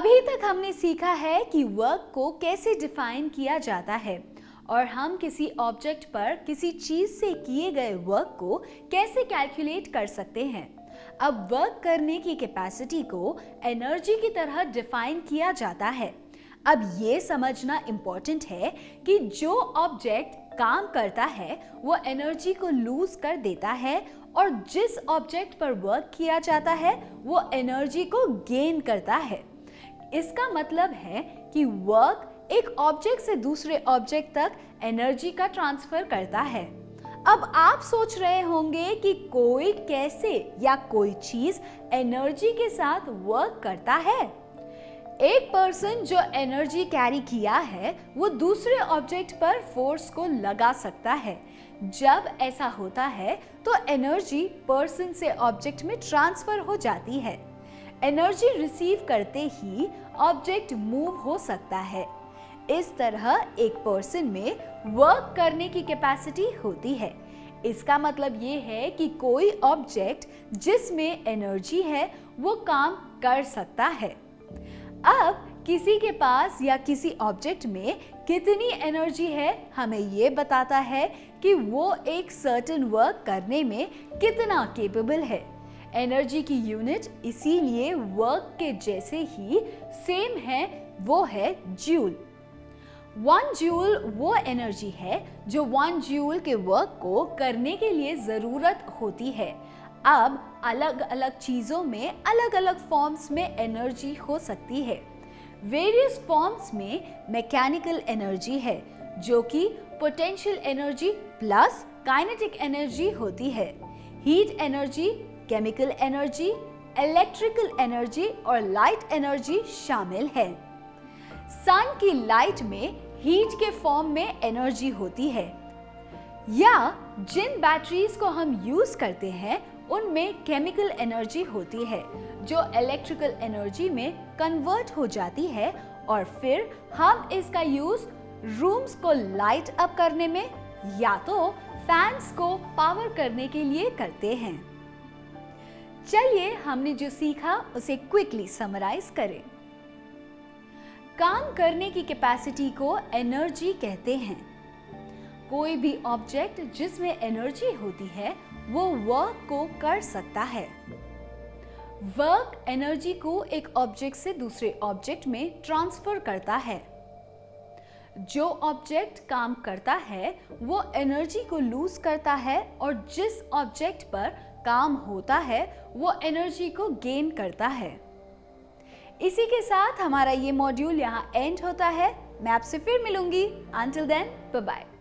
अभी तक हमने सीखा है कि वर्क को कैसे डिफाइन किया जाता है और हम किसी ऑब्जेक्ट पर किसी चीज से किए गए वर्क को कैसे कैलकुलेट कर सकते हैं। अब वर्क करने की कैपेसिटी को एनर्जी की तरह डिफाइन किया जाता है। अब ये समझना इम्पोर्टेंट है कि जो ऑब्जेक्ट काम करता है वो एनर्जी को लूज कर देता है और जिस ऑब्जेक्ट पर वर्क किया जाता है वो एनर्जी को गेन करता है। इसका मतलब है कि वर्क एक ऑब्जेक्ट से दूसरे ऑब्जेक्ट तक एनर्जी का ट्रांसफर करता है। अब आप सोच रहे होंगे कि कोई कैसे या कोई चीज एनर्जी के साथ वर्क करता है। एक पर्सन जो एनर्जी कैरी किया है वो दूसरे ऑब्जेक्ट पर फोर्स को लगा सकता है। जब ऐसा होता है तो एनर्जी पर्सन से ऑब्जेक्ट में ट्रांसफर हो जाती है। एनर्जी रिसीव करते ही ऑब्जेक्ट मूव हो सकता है। इस तरह एक पर्सन में वर्क करने की कैपेसिटी होती है। इसका मतलब ये है कि कोई ऑब्जेक्ट जिसमें एनर्जी है वो काम कर सकता है। अब किसी के पास या किसी ऑब्जेक्ट में कितनी एनर्जी है हमें ये बताता है कि वो एक सर्टेन वर्क करने में कितना केपेबल है। एनर्जी की यूनिट इसीलिए वर्क के जैसे ही सेम है, वो है जूल। 1 जूल वो एनर्जी है जो 1 जूल के वर्क को करने के लिए जरूरत होती है। अब अलग अलग चीजों में अलग अलग फॉर्म्स में एनर्जी हो सकती है। वेरियस फॉर्म्स में मैकेनिकल एनर्जी है जो कि potential energy plus kinetic energy होती है। Heat energy, chemical energy, electrical energy और लाइट एनर्जी शामिल है। सन की लाइट में हीट के फॉर्म में एनर्जी होती है, या जिन बैटरीज को हम यूज करते हैं उनमें केमिकल एनर्जी होती है जो इलेक्ट्रिकल एनर्जी में कन्वर्ट हो जाती है और फिर हम इसका यूज रूम्स को लाइट अप करने में या तो फैंस को पावर करने के लिए करते हैं। चलिए हमने जो सीखा उसे क्विकली समराइज करें। काम करने की कैपेसिटी को एनर्जी कहते हैं। कोई भी ऑब्जेक्ट जिसमें एनर्जी होती है वो वर्क को कर सकता है। वर्क एनर्जी को एक ऑब्जेक्ट से दूसरे ऑब्जेक्ट में ट्रांसफर करता है। जो ऑब्जेक्ट काम करता है वो एनर्जी को लूज करता है और जिस ऑब्जेक्ट पर काम होता है वो एनर्जी को गेन करता है। इसी के साथ हमारा ये मॉड्यूल यहाँ एंड होता है। मैं आपसे फिर मिलूंगी। Until then, bye bye.